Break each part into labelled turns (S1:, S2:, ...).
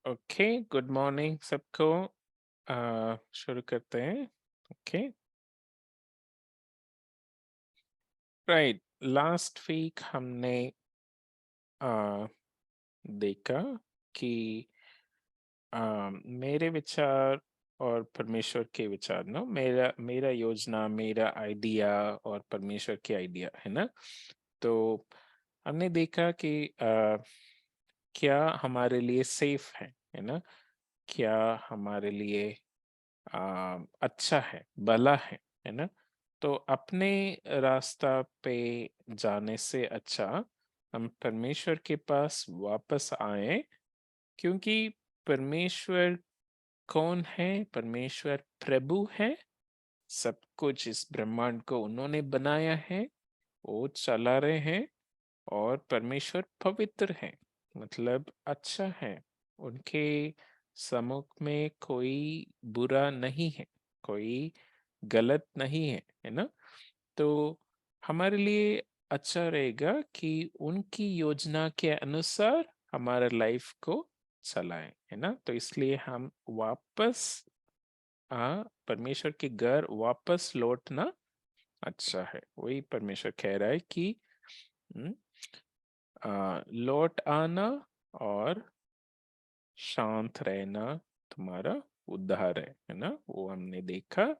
S1: Okay, good morning सबको। शुरू करते हैं। Okay, right. लास्ट वीक हमने आ, देखा कि मेरे विचार और परमेश्वर के विचार ना, मेरा मेरा योजना, मेरा आइडिया और परमेश्वर के आइडिया है ना। तो हमने देखा कि क्या हमारे लिए सेफ है ना, क्या हमारे लिए अच्छा है, भला है ना। तो अपने रास्ता पे जाने से अच्छा हम परमेश्वर के पास वापस आए, क्योंकि परमेश्वर कौन है? परमेश्वर प्रभु है। सब कुछ इस ब्रह्मांड को उन्होंने बनाया है, वो चला रहे हैं। और परमेश्वर पवित्र है, मतलब अच्छा है। उनके सम्मुख में कोई बुरा नहीं है, कोई गलत नहीं है ना। तो हमारे लिए अच्छा रहेगा कि उनकी योजना के अनुसार हमारे लाइफ को चलाएं, है ना। तो इसलिए हम वापस परमेश्वर के घर वापस लौटना अच्छा है। वही परमेश्वर कह रहा है कि हम्म, लौट आना और शांत रहना तुम्हारा उद्धार है ना, वो हमने देखा।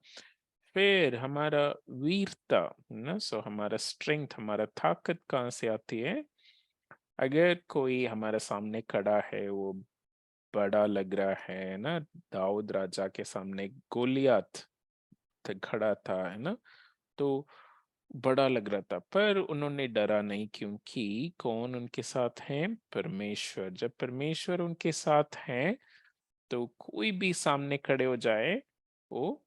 S1: फिर हमारा वीरता है ना, सो हमारा स्ट्रेंथ, हमारा ताकत कहाँ से आती है? अगर कोई हमारे सामने खड़ा है, वो बड़ा लग रहा है ना। दाऊद राजा के सामने गोलियत खड़ा था, है ना। तो बड़ा लग रहा था, पर उन्होंने डरा नहीं, क्योंकि कौन उनके साथ है? परमेश्वर। जब परमेश्वर उनके साथ है तो कोई भी सामने खड़े हो जाए, वो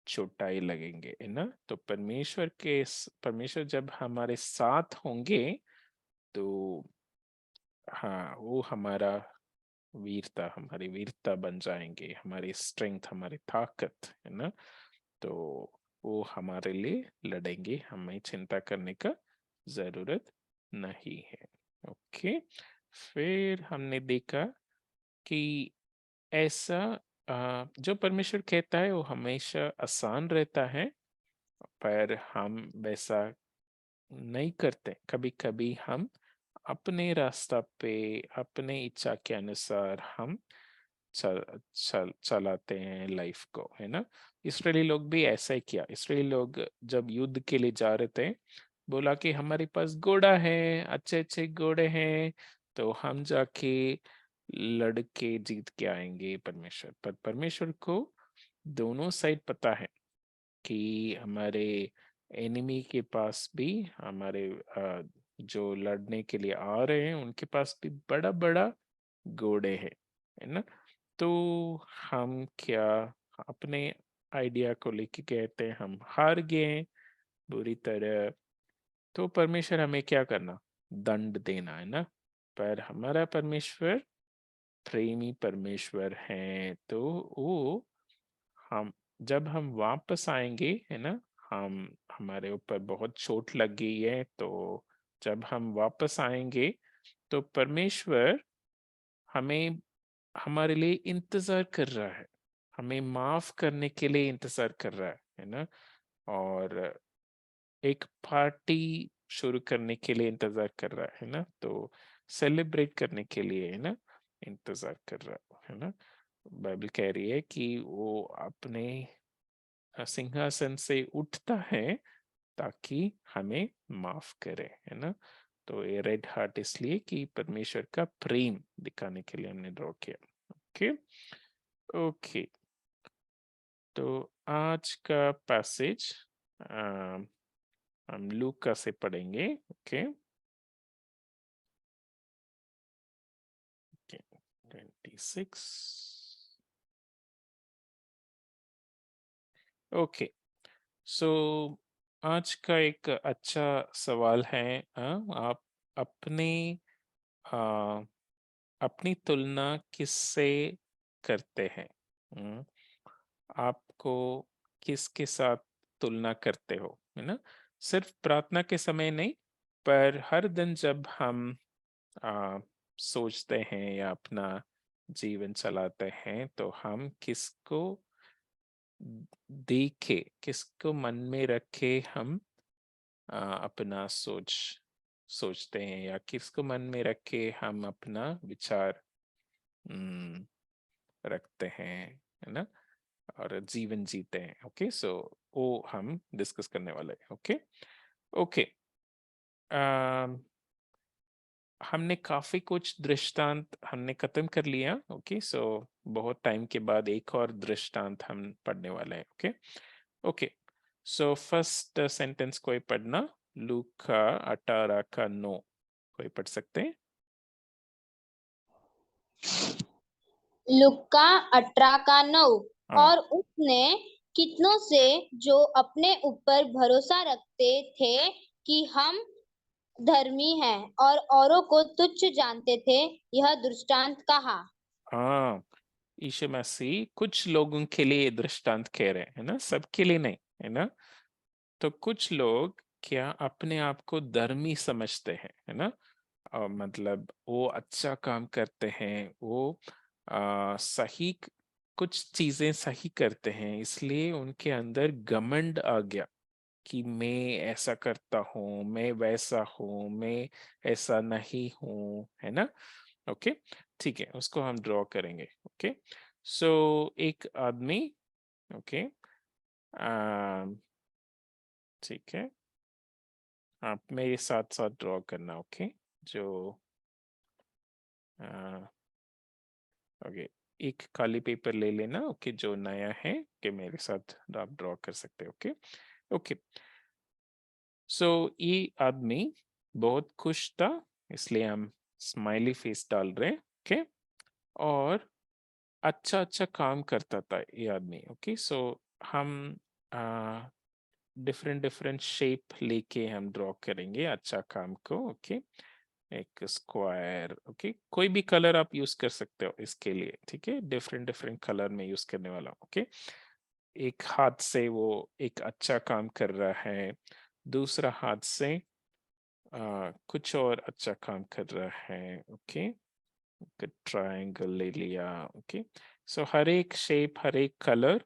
S1: छोटा ही लगेंगे, है ना। तो परमेश्वर जब हमारे साथ होंगे तो हाँ, वो हमारी वीरता बन जाएंगे, हमारी स्ट्रेंथ, हमारी ताकत, है ना। तो वो हमारे लिए लड़ेंगे, हमें चिंता करने का जरूरत नहीं है। ओके। फिर हमने देखा कि ऐसा जो परमेश्वर कहता है वो हमेशा आसान रहता है, पर हम वैसा नहीं करते। कभी कभी हम अपने रास्ता पे, अपने इच्छा के अनुसार हम चलाते हैं लाइफ को, है ना। इसराइली लोग भी ऐसा ही किया। इसराइली लोग जब युद्ध के लिए जा रहे थे, बोला कि हमारे पास घोड़ा है, अच्छे अच्छे घोड़े हैं, तो हम जाके लड़के जीत के आएंगे। परमेश्वर पर परमेश्वर को दोनों साइड पता है कि हमारे एनिमी के पास भी, हमारे जो लड़ने के लिए आ रहे हैं उनके पास भी बड़ा बड़ा घोड़े हैं, है ना। तो हम क्या अपने आइडिया को लेके कहते हैं हम हार गए बुरी तरह, तो परमेश्वर हमें क्या करना? दंड देना, है ना। पर हमारा परमेश्वर प्रेमी परमेश्वर है, तो वो हम जब हम वापस आएंगे, है ना, हम हमारे ऊपर बहुत चोट लग गई है, तो जब हम वापस आएंगे तो परमेश्वर हमें, हमारे लिए इंतजार कर रहा है, हमें माफ करने के लिए इंतजार कर रहा है ना। और एक पार्टी शुरू करने के लिए इंतजार कर रहा है ना। तो सेलिब्रेट करने के लिए, है ना, इंतजार कर रहा है ना। बाइबल कह रही है कि वो अपने सिंहासन से उठता है ताकि हमें माफ करे, है ना। तो ये रेड हार्ट इसलिए कि परमेश्वर का प्रेम दिखाने के लिए हमने ड्रॉ किया। ओके। ओके। तो आज का पैसेज हम लूका से पढ़ेंगे। ओके। ओके, 26। ओके। सो आज का एक अच्छा सवाल है। आप अपने आ, अपनी तुलना किससे करते हैं? हम्म, आपको किसके साथ तुलना करते हो, है ना। सिर्फ प्रार्थना के समय नहीं, पर हर दिन जब हम आ, सोचते हैं या अपना जीवन चलाते हैं तो हम किसको देखे, किसको मन में रखे हम अपना सोचते हैं, या किसको मन में रख के हम अपना विचार हम्म, रखते हैं, है ना, और जीवन जीते हैं। ओके, सो वो हम डिस्कस करने वाले हैं। ओके ओके, हमने काफी कुछ दृष्टांत हमने खत्म कर लिया। ओके, सो बहुत टाइम के बाद एक और दृष्टांत हम पढ़ने वाले हैं। Okay okay, so first sentence कोई पढ़ना, लूका 18 का 9, कोई पढ़ सकते हैं?
S2: लुक्का 18 का 9।
S1: हाँ
S2: और उसने कितनों से जो अपने ऊपर भरोसा रखते थे कि हम धर्मी हैं और औरों को तुच्छ जानते थे, यह दृष्टांत कहा।
S1: हाँ, यीशु मसीह कुछ लोगों के लिए दृष्टांत कह रहे हैं, है ना, सबके लिए नहीं, है ना। तो कुछ लोग क्या अपने आप को धर्मी समझते हैं, है ना, मतलब वो अच्छा काम करते हैं, वो कुछ चीजें सही करते हैं, इसलिए उनके अंदर घमंड आ गया कि मैं ऐसा करता हूँ, मैं वैसा हूँ, मैं ऐसा नहीं हूँ, है ना। ओके, ठीक है, उसको हम ड्रॉ करेंगे। ओके, सो एक आदमी, ओके, ठीक है, आप मेरे साथ साथ ड्रॉ करना। ओके, जो ओके, एक खाली पेपर ले लेना। ओके, जो नया है कि मेरे साथ आप ड्रॉ कर सकते हो। ओके ओके, सो ये आदमी बहुत खुश था, इसलिए हम स्माइली फेस डाल रहे हैं। ओके, और अच्छा अच्छा काम करता था ये आदमी। ओके, सो हम डिफरेंट डिफरेंट शेप लेके हम ड्रॉ करेंगे अच्छा काम को। ओके, एक स्क्वायर, ओके, कोई भी कलर आप यूज कर सकते हो इसके लिए, ठीक है, डिफरेंट डिफरेंट कलर में यूज करने वाला। ओके, एक हाथ से वो एक अच्छा काम कर रहा है, दूसरा हाथ से कुछ और अच्छा काम कर रहा है। ओके, ट्रायंगल ले लिया। ओके, सो हर एक शेप, हर एक कलर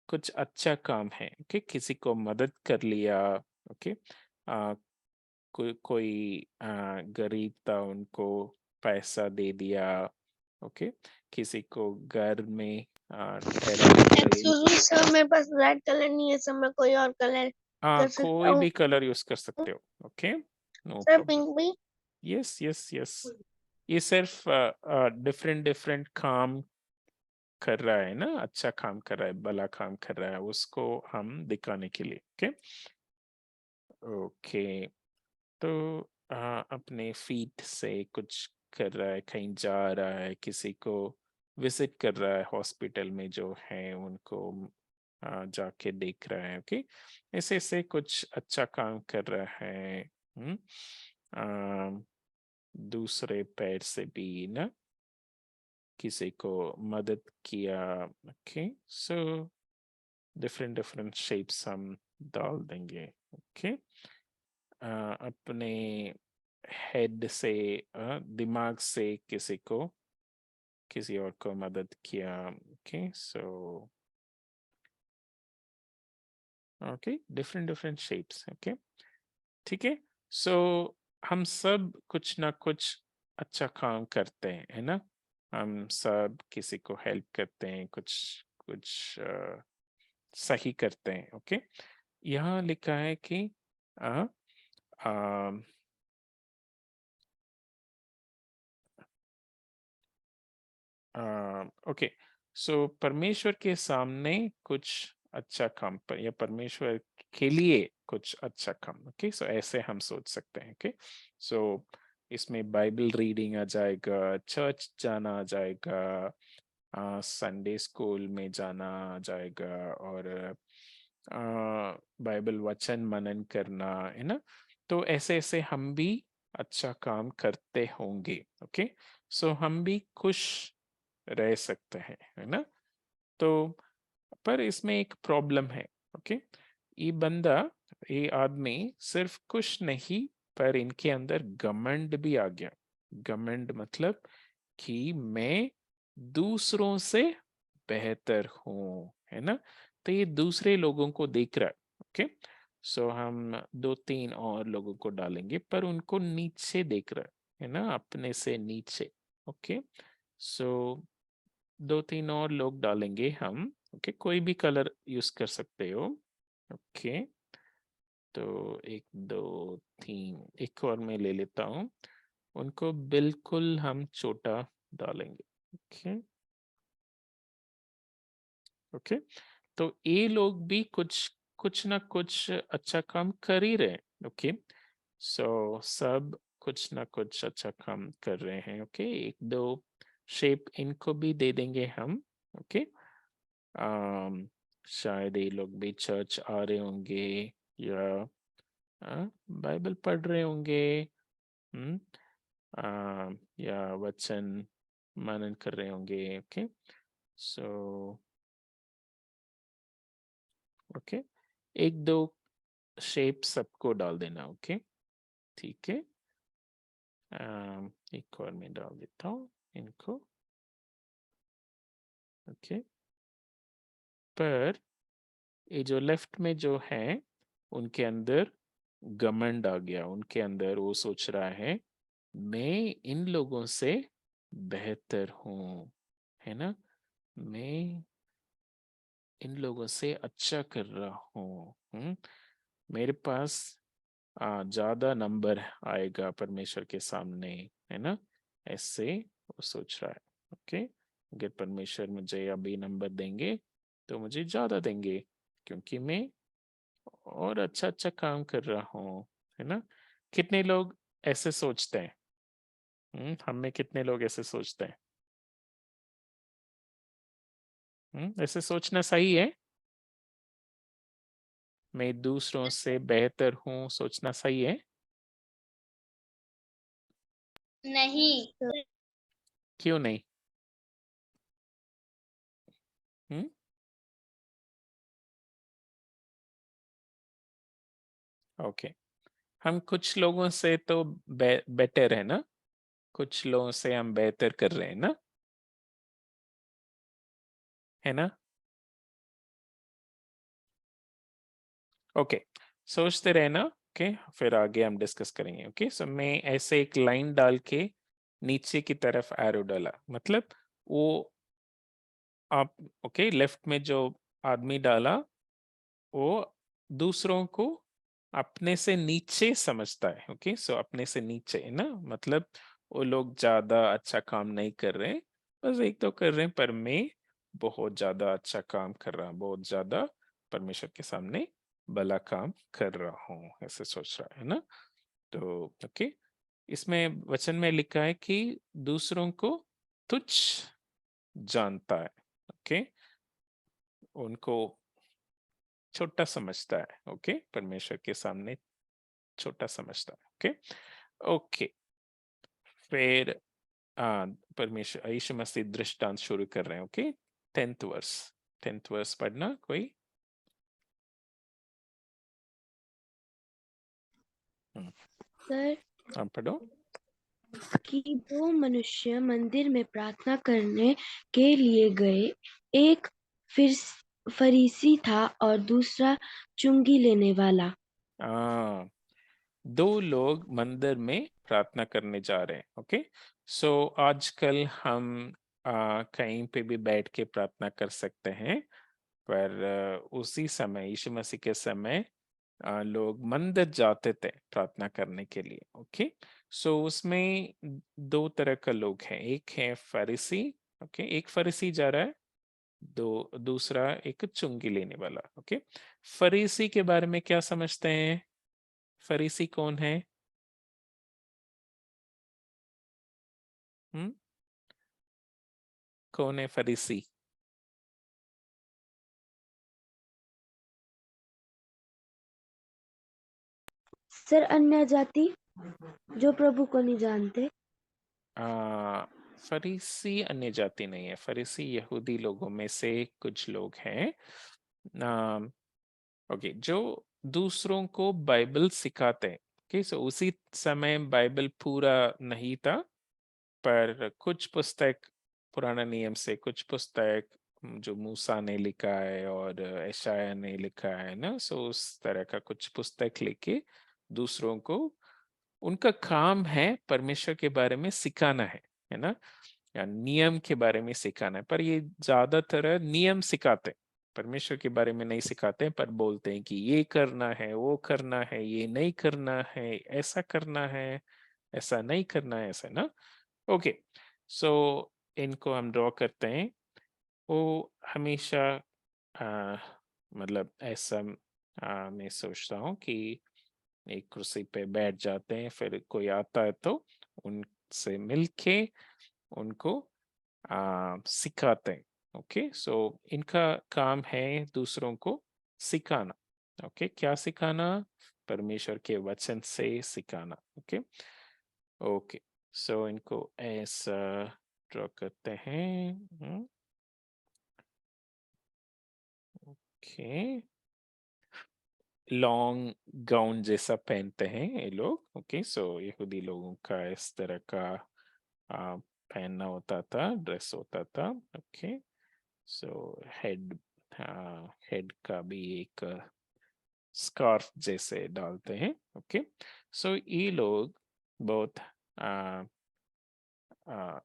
S1: कुछ अच्छा काम है। ओके, किसी को मदद कर लिया। ओके, कोई गरीब था, उनको पैसा दे दिया। ओके, किसी को घर में ठहराने के लिए,
S3: एक्सक्यूज मी सर, मेरे पास रेड कलर नहीं है सर, मैं कोई और कलर कर सकता
S1: कोई
S3: हूँ?
S1: भी कलर यूज कर सकते हो। Okay, no
S3: sir
S1: problem.
S3: Pink भी?
S1: यस यस यस, ये सिर्फ डिफरेंट डिफरेंट काम कर रहा है ना, अच्छा काम कर रहा है, भला काम कर रहा है, उसको हम दिखाने के लिए। ओके ओके, तो अपने फीट से कुछ कर रहा है, कहीं जा रहा है, किसी को विजिट कर रहा है, हॉस्पिटल में जो है उनको जाके देख रहा है। ओके, ऐसे ऐसे कुछ अच्छा काम कर रहा है। हम्म, अ, दूसरे पैर से भी ना किसी को मदद किया। Okay, so different different shapes हम डाल देंगे। ओके, अपने हेड से, दिमाग से किसी और को मदद किया। Okay, so okay, different different shapes. Okay, ठीक है, सो हम सब कुछ ना कुछ अच्छा काम करते हैं, है ना, हम सब किसी को हेल्प करते हैं, कुछ कुछ सही करते हैं। ओके, यहाँ लिखा है कि आ, आ, ओके, सो परमेश्वर के सामने कुछ अच्छा काम पर, या परमेश्वर के लिए कुछ अच्छा काम। ओके, सो ऐसे हम सोच सकते हैं। ओके, सो इसमें बाइबल रीडिंग आ जाएगा, चर्च जाना आ जाएगा, संडे स्कूल में जाना आ जाएगा, और बाइबल वचन मनन करना, है ना। तो ऐसे ऐसे हम भी अच्छा काम करते होंगे। ओके, सो हम भी खुश रह सकते हैं, है ना। तो पर इसमें एक प्रॉब्लम है। ओके, ये बंदा, ये आदमी सिर्फ खुश नहीं, पर इनके अंदर घमंड भी आ गया। घमंड मतलब कि मैं दूसरों से बेहतर हूं, है ना। तो ये दूसरे लोगों को देख रहा है। ओके, सो हम 2-3 और लोगों को डालेंगे, पर उनको नीचे देख रहा है ना, अपने से नीचे। ओके, सो 2-3 और लोग डालेंगे हम। ओके, कोई भी कलर यूज कर सकते हो। ओके, तो 1 2 3, एक और मैं ले लेता हूँ। उनको बिल्कुल हम छोटा डालेंगे। ओके, ओके, तो ये लोग भी कुछ कुछ ना कुछ अच्छा काम कर ही रहे। ओके, सो सब कुछ ना कुछ अच्छा काम कर रहे हैं। ओके, 1 2 शेप इनको भी दे देंगे हम। ओके, शायद ये लोग भी चर्च आ रहे होंगे, या बाइबल पढ़ रहे होंगे। हम्म, या वचन मनन कर रहे होंगे। ओके, सो ओके, 1 2 शेप सबको डाल देना। ओके, ठीक है। एक और मैं डाल देता हूँ इनको। ओके, पर ये जो लेफ्ट में जो है, उनके अंदर घमंड आ गया। उनके अंदर वो सोच रहा है मैं इन लोगों से बेहतर हूँ, है ना। मैं इन लोगों से अच्छा कर रहा हूँ। मेरे पास ज्यादा नंबर आएगा परमेश्वर के सामने, है ना। ऐसे वो सोच रहा है। ओके, अगर परमेश्वर मुझे अभी नंबर देंगे तो मुझे ज्यादा देंगे, क्योंकि मैं और अच्छा अच्छा काम कर रहा हूँ, है ना। कितने लोग ऐसे सोचते हैं? हम में कितने लोग ऐसे सोचते हैं? ऐसे सोचना सही है? मैं दूसरों से बेहतर हूँ सोचना सही है?
S2: नहीं।
S1: क्यों नहीं? हम्म ओके, हम कुछ लोगों से तो बेटर है ना, कुछ लोगों से हम बेहतर कर रहे हैं ना, है ना। ओके, सोचते रहना। ओके, फिर आगे हम डिस्कस करेंगे। ओके, सो मैं ऐसे एक लाइन डाल के नीचे की तरफ एरो डाला, मतलब वो आप ओके लेफ्ट में जो आदमी डाला, वो दूसरों को अपने से नीचे समझता है। ओके, सो अपने से नीचे है ना, मतलब वो लोग ज्यादा अच्छा काम नहीं कर रहे, बस एक तो कर रहे हैं, पर मैं बहुत ज्यादा अच्छा काम कर रहा हूँ, बहुत ज्यादा परमेश्वर के सामने भला काम कर रहा हूँ, ऐसे सोच रहा है ना। तो ओके, इसमें वचन में लिखा है कि दूसरों को तुच्छ जानता है। ओके, उनको छोटा समझता है। ओके, परमेश्वर के सामने छोटा समझता है। ओके, ओके, फिर परमेश्वर यीशु मसीह दृष्टांत शुरू कर रहे हैं। ओके, 10th वर्स पढ़ना कोई।
S3: सर
S1: आप पढ़ो।
S3: कि दो मनुष्य मंदिर में प्रार्थना करने के लिए गए, एक फिर फरीसी था और दूसरा चुंगी लेने वाला।
S1: आ, 2 लोग मंदिर में प्रार्थना करने जा रहे हैं। ओके, सो आजकल हम कहीं पे भी बैठ के प्रार्थना कर सकते हैं, पर उसी समय यीशु मसीह के समय लोग मंदिर जाते थे प्रार्थना करने के लिए। ओके, सो उसमें 2 तरह का लोग हैं, एक है फरीसी। ओके, एक फरीसी जा रहा है, दूसरा एक चुंगी लेने वाला। ओके, फरीसी के बारे में क्या समझते हैं? फरीसी कौन है? हम्म कौन है फरीसी?
S3: सर अन्य जाति जो प्रभु को नहीं जानते।
S1: आ, फरीसी अन्य जाति नहीं है, फरीसी यहूदी लोगों में से कुछ लोग हैं। ओके, जो दूसरों को बाइबल सिखाते हैं। ओके, सो उसी समय बाइबल पूरा नहीं था, पर कुछ पुस्तक पुराना नियम से कुछ पुस्तक जो मूसा ने लिखा है और यशायाह ने लिखा है ना, सो उस तरह का कुछ पुस्तक लेके दूसरों को, उनका काम है परमेश्वर के बारे में सिखाना है ना, या नियम के बारे में सिखाना है। पर ये ज्यादातर नियम सिखाते हैं, परमेश्वर के बारे में नहीं सिखाते हैं, पर बोलते हैं कि ये करना है, वो करना है, ये नहीं करना है, ऐसा करना है, ऐसा नहीं करना है, ऐसा ना। ओके, सो इनको हम ड्रॉ करते हैं। वो हमेशा आ, मतलब ऐसा मैं सोचता हूँ कि एक कुर्सी पे बैठ जाते हैं, फिर कोई आता है तो उनसे मिलके उनको सिखाते हैं। ओके, सो इनका काम है दूसरों को सिखाना। ओके, क्या सिखाना? परमेश्वर के वचन से सिखाना। ओके ओके, सो इनको ऐसा ड्रॉ करते हैं। ओके, लॉन्ग गाउन जैसा पहनते हैं ये लोग। ओके, सो यहूदी लोगों का इस तरह का आ, पहनना होता था, ड्रेस होता था। ओके, सो हेड हेड का भी एक स्कार्फ जैसे डालते हैं। ओके, सो ये लोग बहुत आ, आ,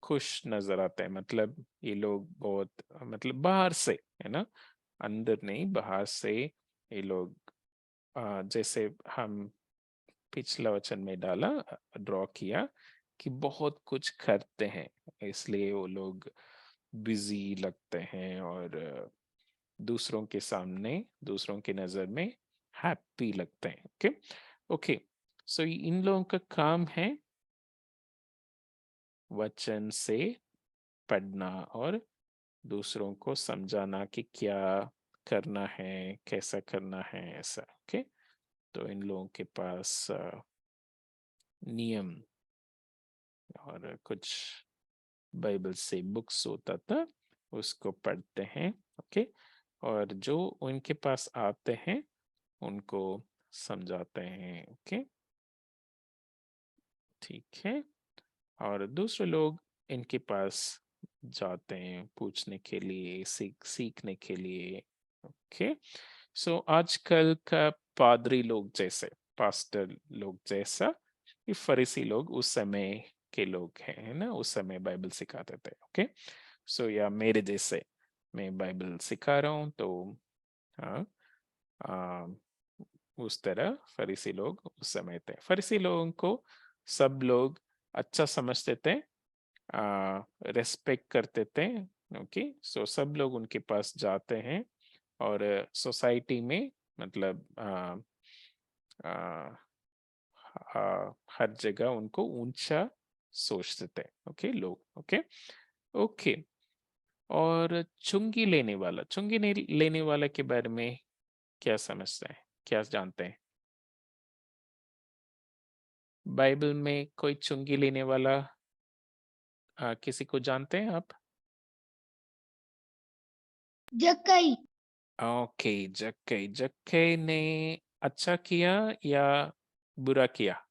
S1: खुश नजर आते हैं। मतलब ये लोग बहुत, मतलब बाहर से, है ना, अंदर नहीं, बाहर से ये लोग जैसे हम पिछला वचन में डाला, ड्रॉ किया कि बहुत कुछ करते हैं, इसलिए वो लोग बिजी लगते हैं और दूसरों के सामने, दूसरों की नजर में हैप्पी लगते हैं। ओके ओके, सो इन लोगों का काम है वचन से पढ़ना और दूसरों को समझाना कि क्या करना है, कैसा करना है, ऐसा। ओके, तो इन लोगों के पास नियम और कुछ बाइबल से बुक्स होता था, उसको पढ़ते हैं। ओके, और जो उनके पास आते हैं उनको समझाते हैं। ओके, ठीक है, और दूसरे लोग इनके पास जाते हैं पूछने के लिए, सीखने के लिए। ओके, सो आजकल का पादरी लोग जैसे, पास्टर लोग जैसा, ये फरीसी लोग उस समय के लोग हैं, है ना, उस समय बाइबल सिखाते थे। ओके, सो या मेरे जैसे, मैं बाइबल सिखा रहा हूँ, तो हाँ, आ, उस तरह फरीसी लोग उस समय थे। फरीसी लोगों को सब लोग अच्छा समझते थे, रेस्पेक्ट करते थे। ओके, सो सब लोग उनके पास जाते हैं और सोसाइटी में, मतलब आ, हर जगह उनको ऊंचा सोचते थे। ओके लोग। ओके ओके, और चुंगी लेने वाला के बारे में क्या समझते हैं, क्या जानते हैं? बाइबल में कोई चुंगी लेने वाला किसी को जानते हैं आप?
S2: जक्कई।
S1: ओके, जक्कई। जक्कई ने अच्छा किया या बुरा किया?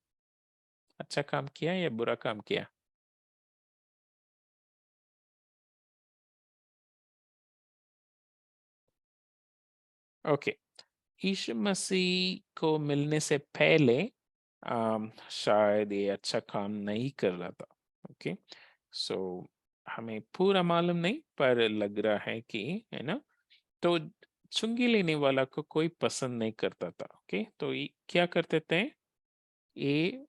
S1: अच्छा काम किया या बुरा काम किया? ओके, यीशु मसीह को मिलने से पहले शायद ये अच्छा काम नहीं कर रहा था। ओके, सो हमें पूरा मालूम नहीं, पर लग रहा है कि, है ना, तो चुंगी लेने वाला को कोई पसंद नहीं करता था। ओके, तो ये क्या करते थे, ये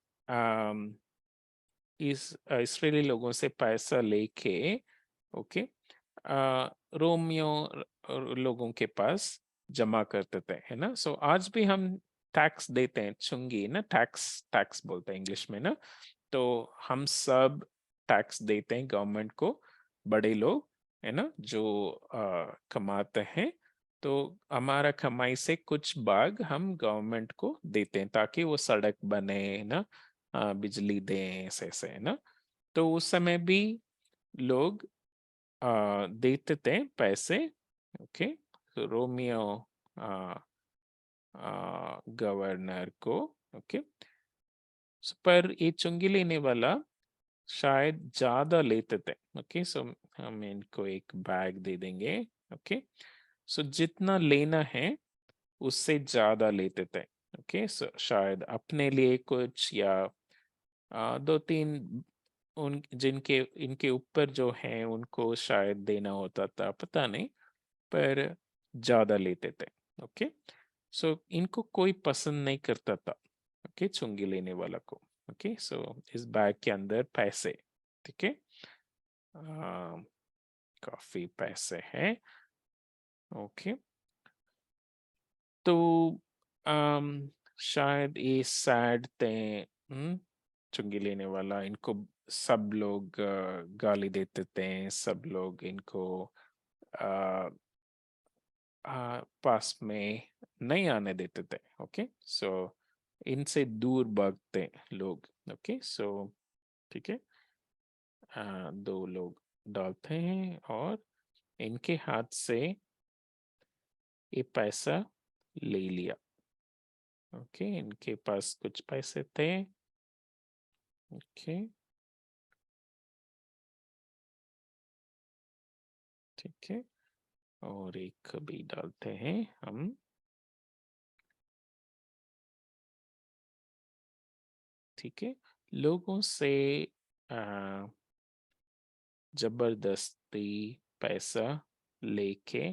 S1: इस इसराइली लोगों से पैसा लेके, ओके, रोमियो लोगों के पास जमा करते थे, है ना। सो आज भी हम टैक्स देते हैं, चुंगी ना, टैक्स टैक्स बोलते हैं इंग्लिश में ना। तो हम सब टैक्स देते हैं गवर्नमेंट को, बड़े लोग, है ना, जो कमाते हैं। तो हमारा कमाई से कुछ भाग हम गवर्नमेंट को देते हैं ताकि वो सड़क बने ना, बिजली दें, ऐसे ऐसे, है ना। तो उस समय भी लोग देते थे पैसे। ओके, तो रोमियो आ, गवर्नर को। ओके, पर ये चुंगी लेने वाला शायद ज्यादा लेते थे। ओके, सो हम इनको एक बैग दे देंगे। ओके, सो जितना लेना है उससे ज्यादा लेते थे। ओके, सो शायद अपने लिए कुछ, या दो तीन उन जिनके इनके ऊपर जो है उनको शायद देना होता था, पता नहीं, पर ज्यादा लेते थे। ओके, सो इनको कोई पसंद नहीं करता था। ओके, चुंगी लेने वाला को। ओके, सो इस बैग के अंदर पैसे। ठीक है, काफी पैसे हैं। ओके, तो शायद ये सैड थे। चुंगी लेने वाला, इनको सब लोग गाली देते थे, सब लोग इनको आ, पास में नहीं आने देते थे। ओके, सो इनसे दूर भागते लोग। ओके, सो ठीक है, दो लोग डालते हैं और इनके हाथ से ये पैसा ले लिया। ओके, इनके पास कुछ पैसे थे। ओके, ठीक है, और एक भी डालते हैं हम। ठीक है, लोगों से आ, जबरदस्ती पैसा लेके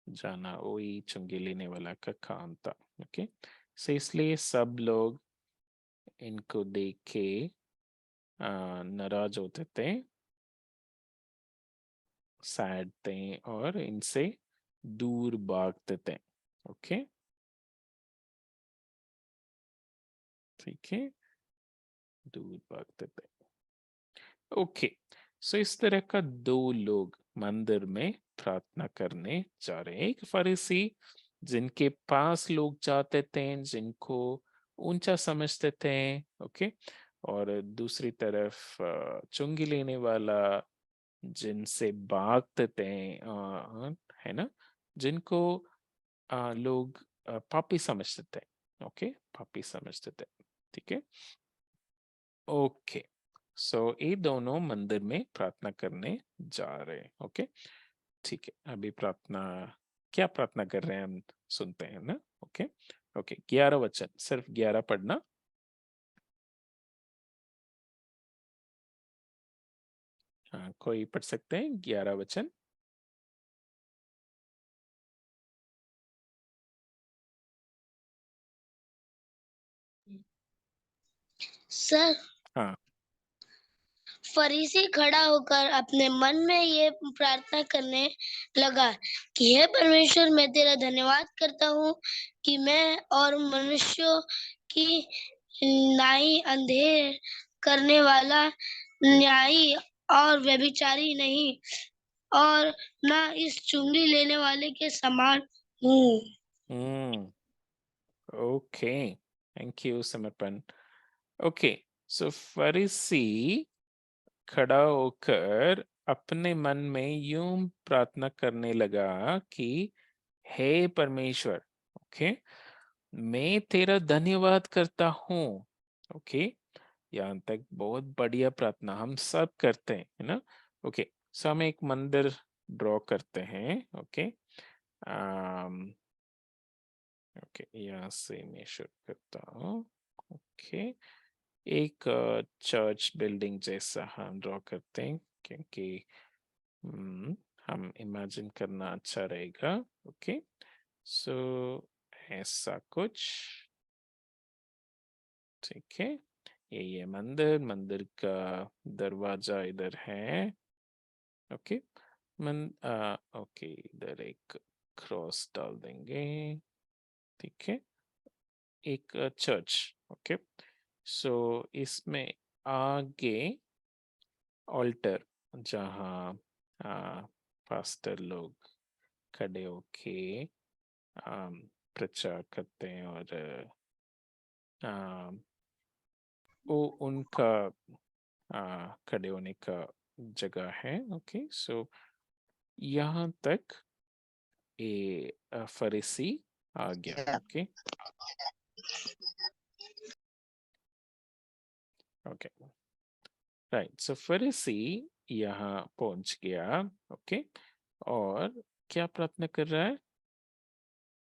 S1: जाना वही चुंगी लेने वाला का काम था। ओके, सो इसलिए सब लोग इनको देख के नाराज होते थे, सैड थे, और इनसे दूर भागते थे। ओके, ठीक है, दूर भागते थे। ओके, सो इस तरह का दो लोग मंदिर में प्रार्थना करने जा रहे हैं। एक फरीसी जिनके पास लोग जाते थे, जिनको ऊंचा समझते थे। ओके, और दूसरी तरफ चुंगी लेने वाला, जिनसे भागते थे, है ना, जिनको लोग पापी समझते थे। ओके, पापी समझते थे। ठीक है, ओके, सो ये दोनों मंदिर में प्रार्थना करने जा रहे हैं। ओके, ठीक है, अभी प्रार्थना, क्या प्रार्थना कर रहे हैं हम सुनते हैं ना। ओके, ओके, 11 वचन, सिर्फ 11 पढ़ना। हाँ, कोई पढ़ सकते हैं 11 वचन।
S4: सर,
S1: हाँ,
S4: फरीसी खड़ा होकर अपने मन में ये प्रार्थना करने लगा कि हे परमेश्वर, मैं तेरा धन्यवाद करता हूँ कि मैं और मनुष्यों की नाई अंधेर करने वाला, न्यायी और व्यभिचारी नहीं, और ना इस चुंगली लेने वाले के समान हूँ।
S1: ओके, थैंक यू समर्पण। ओके, सो फरीसी खड़ा होकर अपने मन में यूं प्रार्थना करने लगा कि हे परमेश्वर, ओके, मैं तेरा धन्यवाद करता हूँ। ओके, यहाँ तक बहुत बढ़िया प्रार्थना हम सब करते हैं, है ना। ओके, सो हम एक मंदिर ड्रॉ करते हैं। ओके, ओके, यहाँ से मैं शुरू करता हूँ। ओके, एक चर्च बिल्डिंग जैसा हम ड्रॉ करते हैं, क्योंकि हम इमेजिन करना अच्छा रहेगा। ओके, सो ऐसा कुछ। ठीक है, ये मंदिर, मंदिर का दरवाजा इधर है। ओके, ओके, इधर एक क्रॉस डाल देंगे। ठीक है, एक चर्च। ओके, सो इसमें आगे ऑल्टर, जहाँ पास्टर लोग खड़े होके प्रचार करते हैं, और वो उनका खड़े होने का जगह है। ओके, सो यहाँ तक ये फरीसी आ गया। ओके, ओके, राइट, सो फरीसी यहाँ पहुंच गया। ओके, और क्या प्रार्थना कर रहा है?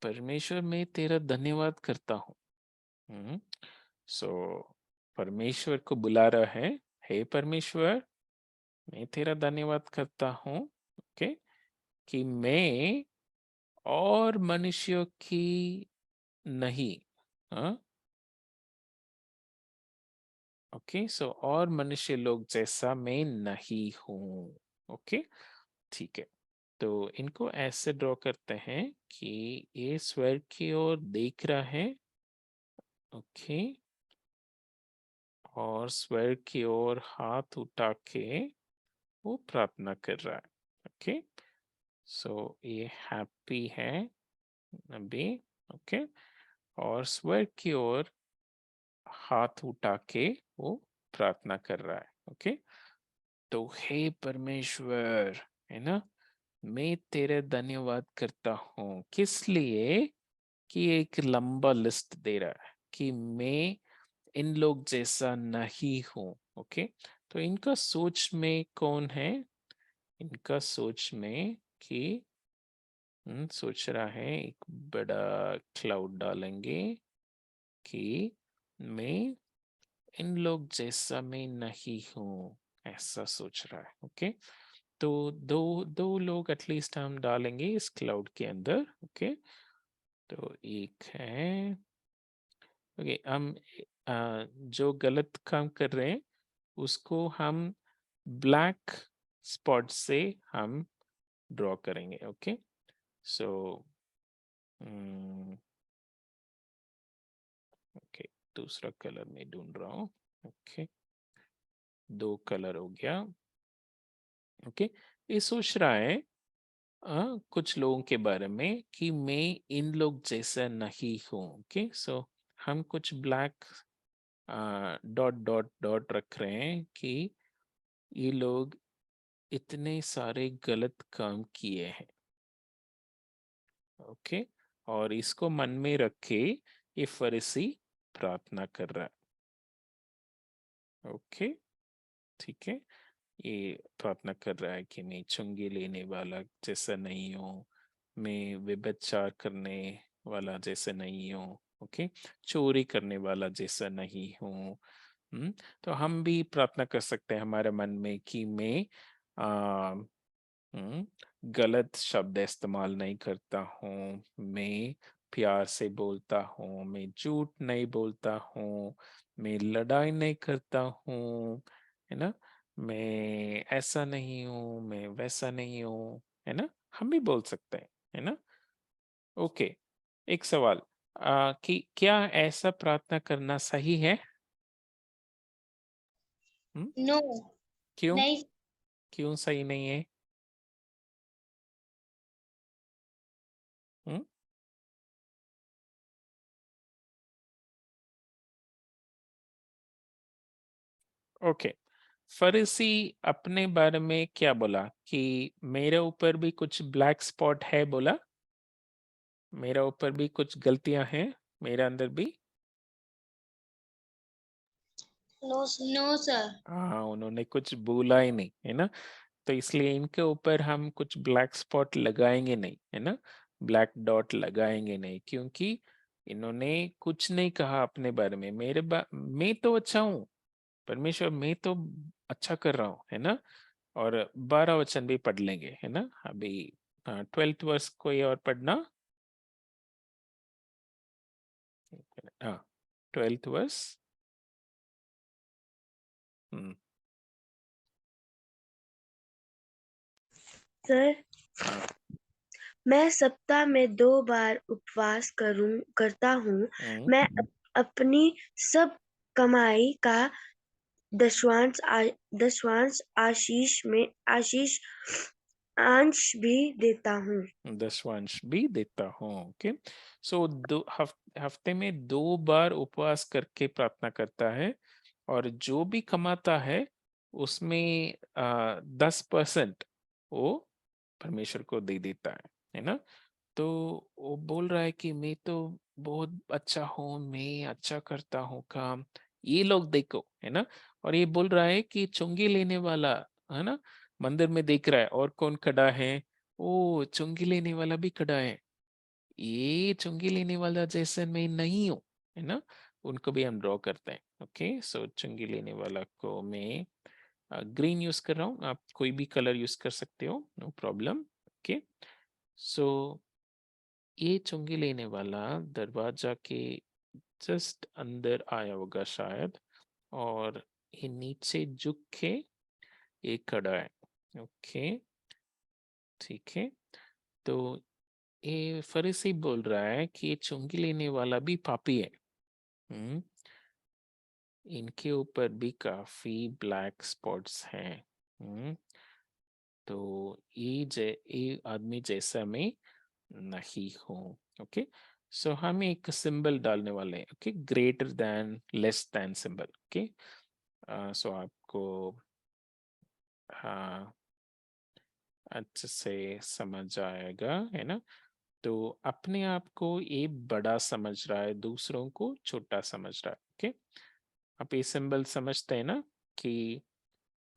S1: परमेश्वर, मैं तेरा धन्यवाद करता हूँ। सो परमेश्वर को बुला रहा है, हे परमेश्वर, मैं तेरा धन्यवाद करता हूँ, ओके, कि मैं और मनुष्यों की नहीं, हाँ, ओके, सो और मनुष्य लोग जैसा मैं नहीं हूँ। ओके, ठीक है, तो इनको ऐसे ड्रॉ करते हैं कि ये स्वर्ग की ओर देख रहा है, ओके, और स्वर्ग की ओर हाथ उठा के वो प्रार्थना कर रहा है। ओके, सो ये हैप्पी है अभी, ओके, और स्वर्ग की ओर हाथ उठा के वो प्रार्थना कर रहा है। ओके, तो हे परमेश्वर, है ना, मैं तेरे धन्यवाद करता हूँ, किस लिए? कि एक लंबा लिस्ट दे रहा है कि मैं इन लोग जैसा नहीं हूँ। ओके, तो इनका सोच में कौन है? इनका सोच में कि सोच रहा है, एक बड़ा क्लाउड डालेंगे कि मैं इन लोग जैसा मैं नहीं हूँ, ऐसा सोच रहा है। ओके, तो दो दो लोग एटलीस्ट हम डालेंगे इस क्लाउड के अंदर। ओके, तो एक है, ओके, हम जो गलत काम कर रहे हैं उसको हम ब्लैक स्पॉट से हम ड्रॉ करेंगे। ओके, सो ओके, दूसरा कलर में ढूंढ रहा हूँ। ओके, दो कलर हो गया। ओके, ये सोच रहा है कुछ लोगों के बारे में कि मैं इन लोग जैसा नहीं हूँ। ओके, सो हम कुछ ब्लैक डॉट डॉट डॉट रख रहे हैं कि ये लोग इतने सारे गलत काम किए हैं। ओके, और इसको मन में रख के ये फरीसी प्रार्थना कर रहा है। ओके, ठीक है, ये प्रार्थना कर रहा है कि मैं चुंगी लेने वाला जैसा नहीं हूँ, मैं व्यभिचार करने वाला जैसा नहीं हूँ, ओके, चोरी करने वाला जैसा नहीं हूँ। तो हम भी प्रार्थना कर सकते हैं हमारे मन में कि मैं आ, गलत शब्द इस्तेमाल नहीं करता हूँ, मैं प्यार से बोलता हूँ, मैं झूठ नहीं बोलता हूँ, मैं लड़ाई नहीं करता हूँ, है ना, मैं ऐसा नहीं हूँ, मैं वैसा नहीं हूँ, है ना, हम भी बोल सकते हैं, है ना। ओके, एक सवाल, कि क्या ऐसा प्रार्थना करना सही है? हम्म,
S2: नो,
S1: क्यों?
S2: नहीं।
S1: क्यों सही नहीं है? हम्म, ओके, फरीसी अपने बारे में क्या बोला कि मेरे ऊपर भी कुछ ब्लैक स्पॉट है, बोला मेरा ऊपर भी कुछ गलतियां हैं, मेरे अंदर भी।
S4: No
S2: no sir.
S1: हाँ, उन्होंने कुछ बोला ही नहीं, है ना, तो इसलिए इनके ऊपर हम कुछ ब्लैक स्पॉट लगाएंगे नहीं, है ना, ब्लैक डॉट लगाएंगे नहीं, क्योंकि इन्होंने कुछ नहीं कहा अपने बारे में। मैं तो अच्छा हूँ परमेश्वर, मैं तो अच्छा कर रहा हूँ, है ना, और 12 वचन भी पढ़ लेंगे, है ना अभी। 12th वर्ष कोई और पढ़ना। हाँ, 12th वर्ष। हम्म,
S3: सर,
S1: हाँ,
S3: मैं सप्ताह में 2 बार उपवास करता हूँ।
S1: हम्म,
S3: मैं अपनी सब कमाई का दशवांश आशीष अंश भी देता हूँ।
S1: दशवांश भी देता हूँ। ओके, सो हफ्ते में 2 बार उपवास करके प्रार्थना करता है, और जो भी कमाता है उसमें 10% वो परमेश्वर को दे देता है ना। तो वो बोल रहा है कि मैं तो बहुत अच्छा हूँ, मैं अच्छा करता हूँ काम, ये लोग देखो, है ना, और ये बोल रहा है कि चुंगी लेने वाला, है ना, मंदिर में देख रहा है और कौन खड़ा है, ओ चुंगी लेने वाला भी खड़ा है, ये चुंगी लेने वाला जैसे मैं नहीं हूँ, है ना, उनको भी हम ड्रॉ करते हैं। ओके, सो चुंगी लेने वाला को मैं ग्रीन यूज कर रहा हूँ, आप कोई भी कलर यूज कर सकते हो, नो प्रॉब्लम। ओके, सो ये चुंगी लेने वाला दरवाजा के जस्ट अंदर आया होगा शायद, और ये नीचे झुक के ये खड़ा है। ओके, ठीक है, तो ये फरीसी बोल रहा है कि ये चुंगी लेने वाला भी पापी है। हम्म, इनके ऊपर भी काफी ब्लैक स्पॉट्स हैं। तो ये आदमी जैसा मैं नहीं हूँ। ओके, सो हम एक सिंबल डालने वाले हैं। Okay, greater than less than symbol. Okay, so आपको हाँ अच्छे से समझ आएगा, है ना। तो अपने आप को ये बड़ा समझ रहा है, दूसरों को छोटा समझ रहा है। ओके, आप ये सिंबल समझते हैं ना कि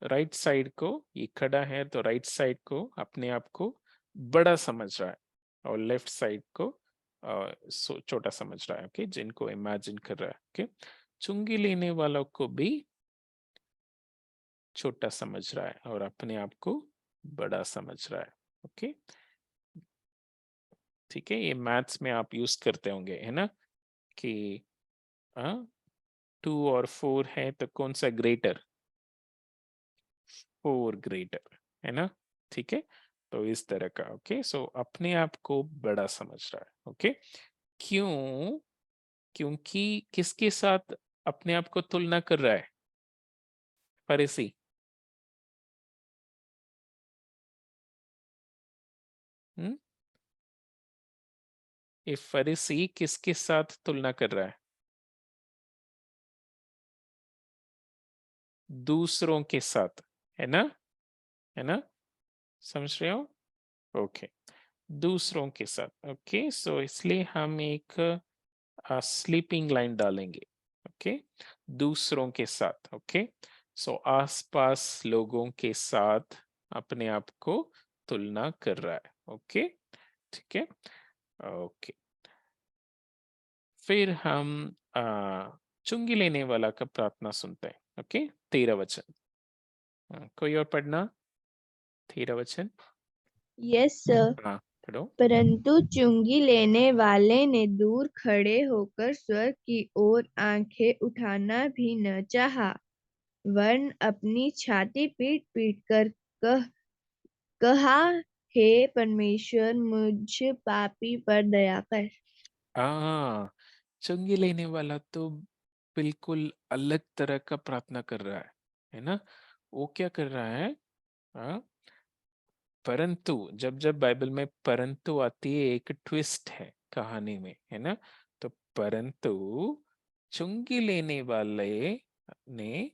S1: राइट साइड को, ये खड़ा है तो राइट साइड को अपने आप को बड़ा समझ रहा है, और लेफ्ट साइड को छोटा समझ रहा है। ओके, जिनको इमेजिन कर रहा है। ओके, चुंगी लेने वालों को भी छोटा समझ रहा है और अपने आप को बड़ा समझ रहा है। ओके, ठीक है, ये मैथ्स में आप यूज करते होंगे, है ना, कि 2 और 4 है तो कौन सा ग्रेटर, 4 ग्रेटर, है ना। ठीक है, तो इस तरह का। ओके, सो अपने आप को बड़ा समझ रहा है। ओके, क्यों, क्योंकि किसके साथ अपने आप को तुलना कर रहा है फरीसी, हम्म, ये फरीसी किसके साथ तुलना कर रहा है, दूसरों के साथ, है ना, है ना, समझ रहे हो। ओके, दूसरों के साथ। ओके, सो इसलिए हम एक स्लीपिंग लाइन डालेंगे। ओके, दूसरों के साथ। ओके, सो आसपास लोगों के साथ अपने आप को तुलना कर रहा है। ओके, ठीक है। ओके, फिर हम चुंगी लेने वाला का प्रार्थना सुनते हैं। ओके, 13 वचन। कोई और पढ़ना 13 वचन।
S3: Yes sir.
S1: हाँ, पढ़ो।
S3: परंतु चुंगी लेने वाले ने दूर खड़े होकर स्वर्ग की ओर आंखें उठाना भी न चाहा, वरन अपनी छाती पीट पीट कर कहा, हे परमेश्वर, मुझ पापी पर दया कर।
S1: चुंगी लेने वाला तो बिल्कुल अलग तरह का प्रार्थना कर रहा है ना। वो क्या कर रहा है, हाँ, परंतु जब जब बाइबल में परंतु आती है, एक ट्विस्ट है कहानी में, है ना। तो परंतु चुंगी लेने वाले ने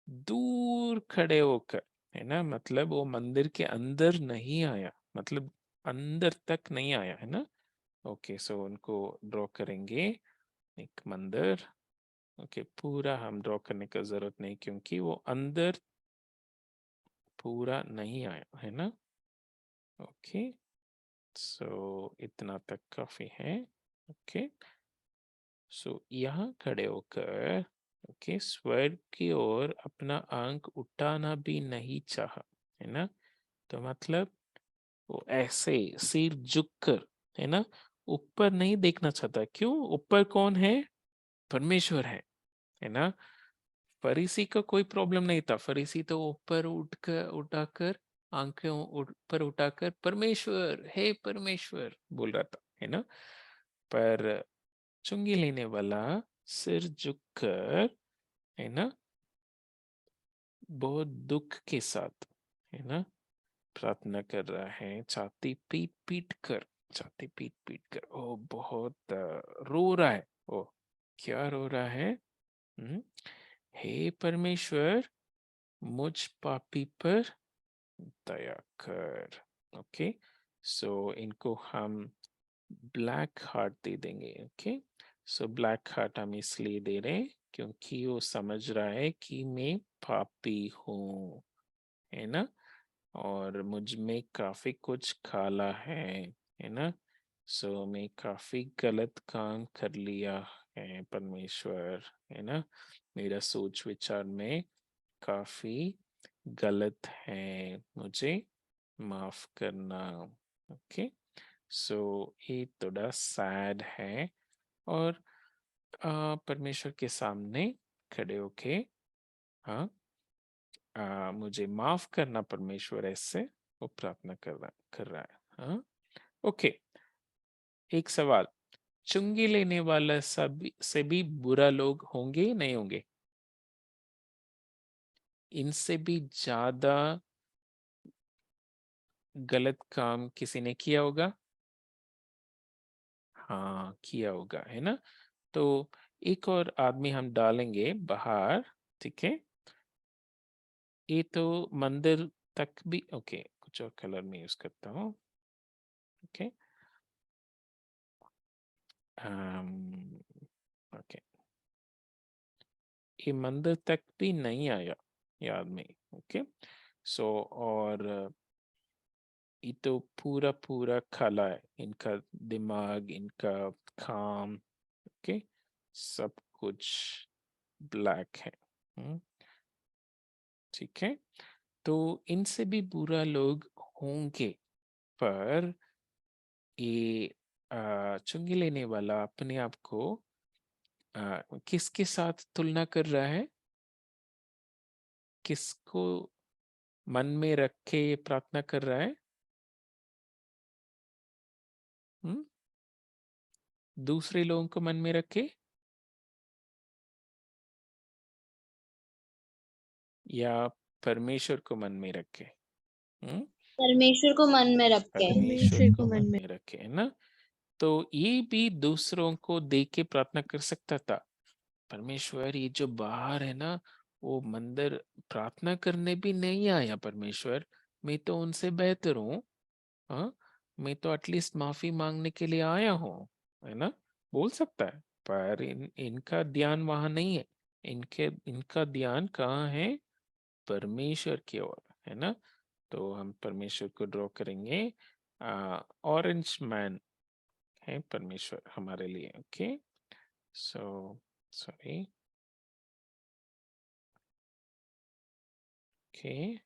S1: दूर खड़े होकर, है ना, मतलब वो मंदिर के अंदर नहीं आया, मतलब अंदर तक नहीं आया, है ना। ओके, सो उनको ड्रॉ करेंगे एक मंदिर। ओके, पूरा हम ड्रॉ करने का जरूरत नहीं, क्योंकि वो अंदर पूरा नहीं आया, है ना। ओके, सो इतना तक काफी है। ओके, सो यहाँ खड़े होकर, ओके, स्वर्ग की ओर अपना आंख उठाना भी नहीं चाहा, है ना। तो मतलब वो ऐसे सिर झुककर, है ना, ऊपर नहीं देखना चाहता। क्यों, ऊपर कौन है, परमेश्वर है ना। फरीसी का कोई प्रॉब्लम नहीं था, फरीसी तो ऊपर उठाकर आंखें ऊपर उठाकर परमेश्वर, हे परमेश्वर बोल रहा था, है ना। पर चुंगी लेने वाला सिर झुककर, है ना, बहुत दुख के साथ, है ना, प्रार्थना कर रहा है, छाती पीट पीट कर, छाती पीट पीट कर, ओ बहुत रो रहा है। ओ क्या रो रहा है, हम्म, हे परमेश्वर, मुझ पापी पर दया कर। ओके, सो इनको हम ब्लैक हार्ट दे देंगे। ओके, सो ब्लैक हार्ट हम इसलिए दे रहे हैं क्योंकि वो समझ रहा है कि मैं पापी हूँ, है ना, और मुझ में काफी कुछ काला है ना। सो मैं काफी गलत काम कर लिया है परमेश्वर, है ना, मेरा सोच विचार में काफी गलत है, मुझे माफ करना। ओके, सो ये थोड़ा सैड है, और परमेश्वर के सामने खड़े होके, हाँ, मुझे माफ करना परमेश्वर, ऐसे वो प्रार्थना कर रहा है। हाँ, ओके। एक सवाल, चुंगी लेने वाला सभी से भी बुरा लोग होंगे नहीं होंगे? इनसे भी ज्यादा गलत काम किसी ने किया होगा? हाँ, किया होगा, है ना। तो एक और आदमी हम डालेंगे बाहर, ठीक है। ये तो मंदिर तक भी, ओके, कुछ और कलर में यूज करता हूँ। ओके, ओके, ये मंदिर तक भी नहीं आया याद में। ओके, सो और ये तो पूरा पूरा काला है, इनका दिमाग, इनका काम, ओके, सब कुछ ब्लैक है। ठीक है, तो इनसे भी बुरा लोग होंगे, पर ये चुंगी लेने वाला अपने आप को किसके साथ तुलना कर रहा है? किसको मन में रख के ये प्रार्थना कर रहा है? हम्म, दूसरे लोगों को मन में रखे या परमेश्वर को मन में रखे? हम्म,
S2: परमेश्वर को मन में रख के।
S1: परमेश्वर
S3: परमेश्वर
S1: को
S3: को
S1: मन
S3: मन में।
S1: में रखे, है ना। तो ये भी दूसरों को देख के प्रार्थना कर सकता था, परमेश्वर ये जो बाहर है ना, वो मंदिर प्रार्थना करने भी नहीं आया परमेश्वर, मैं तो उनसे बेहतर हूँ, हाँ, मैं तो एटलीस्ट माफी मांगने के लिए आया हूँ, है ना, बोल सकता है। पर इनका ध्यान वहां नहीं है, इनका ध्यान कहाँ है? परमेश्वर की ओर, है ना। तो हम परमेश्वर को ड्रॉ करेंगे, ऑरेंज मैन है परमेश्वर हमारे लिए। Okay, so sorry, okay,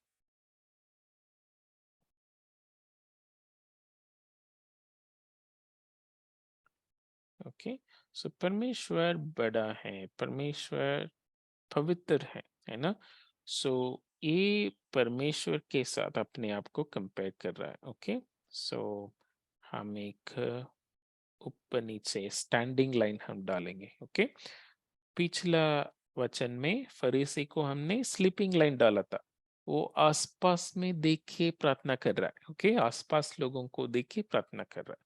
S1: okay, so परमेश्वर बड़ा है, परमेश्वर पवित्र है ना। सो ये परमेश्वर के साथ अपने आप को कंपेयर कर रहा है। ओके, सो हम एक ऊपर नीचे स्टैंडिंग लाइन हम डालेंगे। ओके, पिछला वचन में फरीसी को हमने स्लीपिंग लाइन डाला था, वो आसपास में देख के प्रार्थना कर रहा है। ओके, आसपास लोगों को देख के प्रार्थना कर रहा है,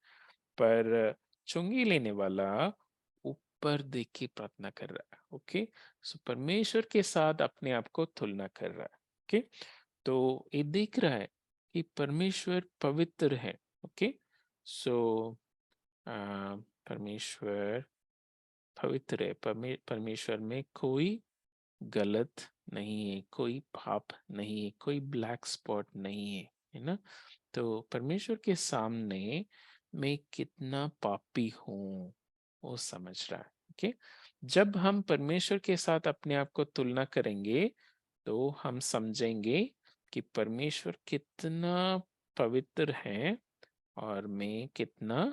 S1: पर चुंगी लेने वाला ऊपर देख के प्रार्थना कर रहा है। ओके, सो परमेश्वर के साथ अपने आप को तुलना कर रहा है। ओके, तो ये देख रहा है कि परमेश्वर पवित्र है। ओके, सो परमेश्वर पवित्र है, परमेश्वर में कोई गलत नहीं है, कोई पाप नहीं है, कोई ब्लैक स्पॉट नहीं है ना। तो परमेश्वर के सामने मैं कितना पापी हूँ वो समझ रहा है। ओके, जब हम परमेश्वर के साथ अपने आप को तुलना करेंगे तो हम समझेंगे कि परमेश्वर कितना पवित्र है और मैं कितना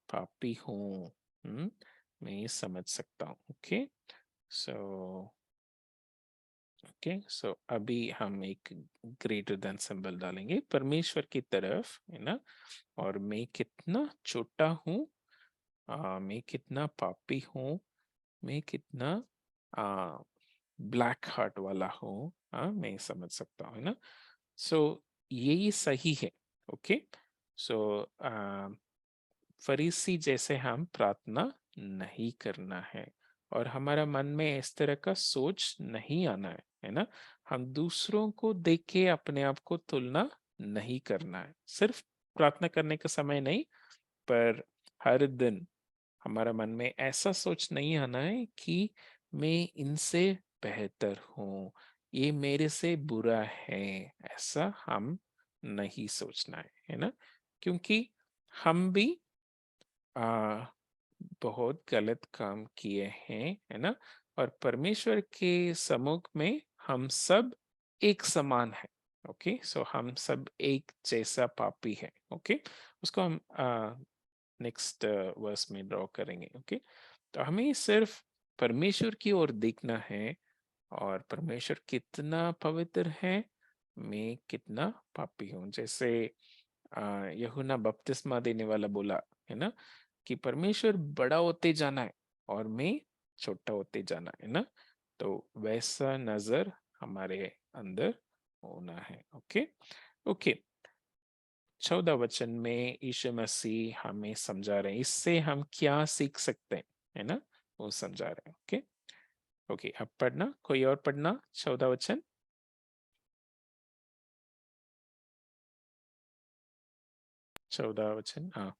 S1: पापी हूँ। मैं ये समझ सकता हूँ। ओके, सो ओके, सो अभी हम एक ग्रेटर देन सिंबल डालेंगे परमेश्वर की तरफ, है ना, और मैं कितना छोटा हूँ, मैं कितना पापी हूँ, मैं कितना ब्लैक हार्ट वाला हूँ, मैं समझ सकता हूँ, है ना। सो यही सही है। ओके, सो फरीसी जैसे हम प्रार्थना नहीं करना है, और हमारा मन में इस तरह का सोच नहीं आना है ना। हम दूसरों को देख के अपने आप को तुलना नहीं करना है, सिर्फ प्रार्थना करने का समय नहीं, पर हर दिन हमारा मन में ऐसा सोच नहीं आना है कि मैं इनसे बेहतर हूँ, ये मेरे से बुरा है, ऐसा हम नहीं सोचना है ना? क्योंकि हम भी आ, बहुत गलत काम किए हैं, है ना? और परमेश्वर के सम्मुख में हम सब एक समान है। ओके, सो हम सब एक जैसा पापी है। ओके, उसको हम नेक्स्ट वर्स में ड्रॉ करेंगे। ओके, तो हमें सिर्फ परमेश्वर की ओर देखना है, और परमेश्वर कितना पवित्र है, मैं कितना पापी हूँ। जैसे यूहन्ना बपतिस्मा देने वाला बोला है ना, कि परमेश्वर बड़ा होते जाना है और मैं छोटा होते जाना है ना, तो वैसा नजर हमारे अंदर होना है। ओके ओके, 14 वचन में यीशु मसीह हमें समझा रहे हैं, इससे हम क्या सीख सकते हैं, है ना, वो समझा रहे हैं। ओके ओके, अब पढ़ना, कोई और पढ़ना 14 वचन। 14 वचन, हाँ।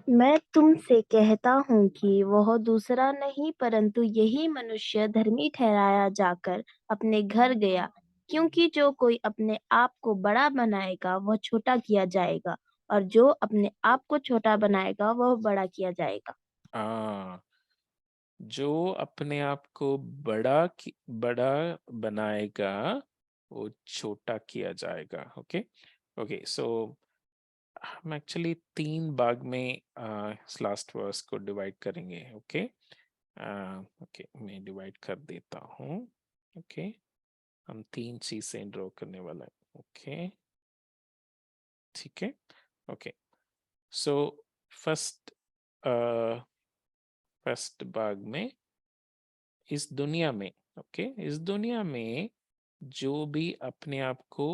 S3: मैं तुमसे कहता हूँ कि वह दूसरा नहीं परंतु यही मनुष्य धर्मी ठहराया जाकर अपने घर गया, क्योंकि जो कोई अपने आप को बड़ा बनाएगा वह छोटा किया जाएगा, और जो अपने आप को छोटा बनाएगा वह बड़ा किया जाएगा।
S1: जो अपने आप को बड़ा बनाएगा वो छोटा किया जाएगा। ओके ओके, सो हम एक्चुअली 3 भाग में इस लास्ट वर्स को डिवाइड करेंगे। ओके ओके, मैं डिवाइड कर देता हूँ। ओके, हम 3 चीजें ड्रॉ करने वाला है। ओके, ठीक है। ओके, सो फर्स्ट फर्स्ट भाग में, इस दुनिया में, ओके, इस दुनिया में जो भी अपने आप को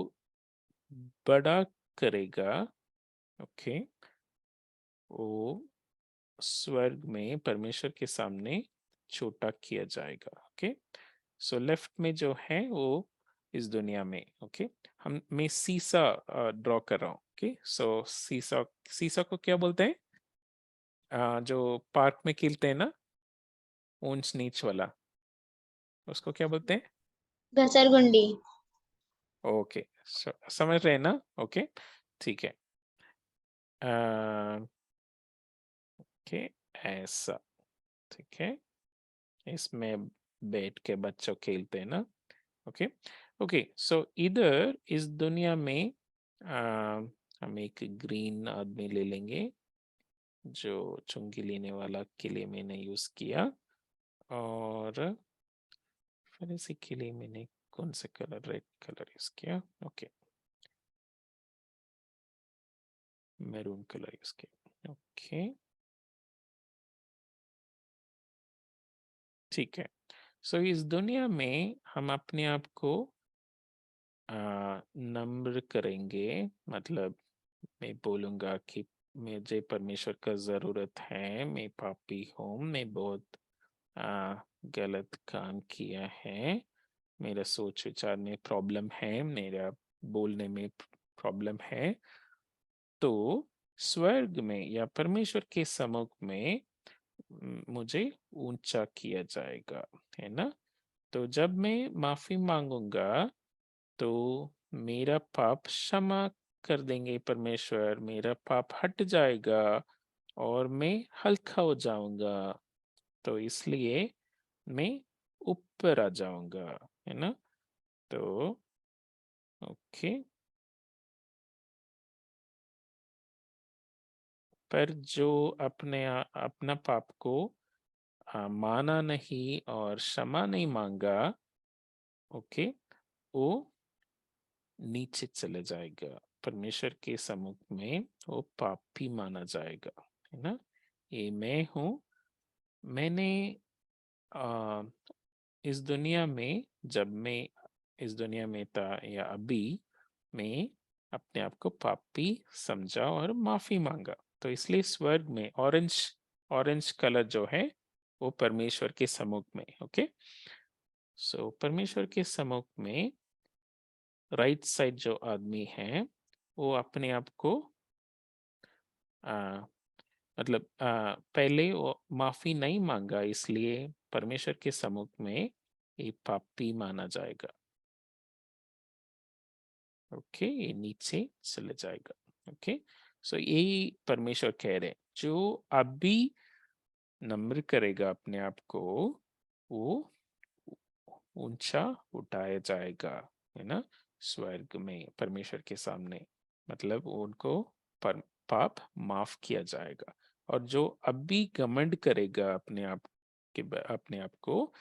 S1: बड़ा करेगा, ओके, वो स्वर्ग में परमेश्वर के सामने छोटा किया जाएगा। ओके, सो लेफ्ट में जो है वो इस दुनिया में, ओके, हम मैं सीसा ड्रॉ कर रहा हूँ। ओके, सो सीसा, सीसा को क्या बोलते हैं? जो पार्क में खेलते हैं ना, ऊंच नीच वाला, उसको क्या बोलते हैं?
S2: घसरगुंडी।
S1: ओके, समझ रहे हैं ना? ओके, ठीक है। ओके, ऐसा, ठीक है, इसमें बैठ के बच्चों खेलते हैं ना। ओके ओके, सो इधर इस दुनिया में हम एक ग्रीन आदमी ले लेंगे, जो चुंगी लेने वाला के लिए मैंने यूज किया, और फिर इसी के लिए मैंने कौन सा कलर, रेड कलर यूज किया। ओके, मैरून कलर यूज किया। ओके, ठीक है। सो इस दुनिया में हम अपने आप को नम्र करेंगे, मतलब मैं बोलूँगा कि मुझे परमेश्वर का ज़रूरत है, मैं पापी हूँ, मैं बहुत गलत काम किया है, मेरा सोच विचार में प्रॉब्लम है, मेरा बोलने में प्रॉब्लम है, तो स्वर्ग में या परमेश्वर के सम्मुख में मुझे ऊंचा किया जाएगा, है ना? तो जब मैं माफी मांगूंगा तो मेरा पाप क्षमा कर देंगे परमेश्वर, मेरा पाप हट जाएगा और मैं हल्का हो जाऊंगा, तो इसलिए मैं ऊपर आ जाऊंगा, है ना? तो ओके, पर जो अपना पाप को माना नहीं और क्षमा नहीं मांगा, ओके, वो नीचे चले जाएगा, परमेश्वर के सम्मुख में वो पापी माना जाएगा, है ना? ये मैं हूँ, मैंने आ, इस दुनिया में, जब मैं इस दुनिया में था या अभी, मैं अपने आप को पापी समझा और माफी मांगा, तो इसलिए स्वर्ग में ऑरेंज ऑरेंज कलर जो है वो परमेश्वर के सम्मुख में। ओके, सो परमेश्वर के सम्मुख में राइट साइड जो आदमी है वो अपने आप को मतलब पहले वो माफी नहीं मांगा, इसलिए परमेश्वर के सम्मुख में ये पापी माना जाएगा। ओके, ये नीचे चले जाएगा। ओके, सो यही परमेश्वर कह रहे हैं, जो अभी नम्र करेगा अपने आप को, वो ऊंचा उठाया जाएगा, है ना, स्वर्ग में परमेश्वर के सामने। मतलब उनको पर पाप माफ किया जाएगा। और जो अभी घमंड करेगा अपने आप को,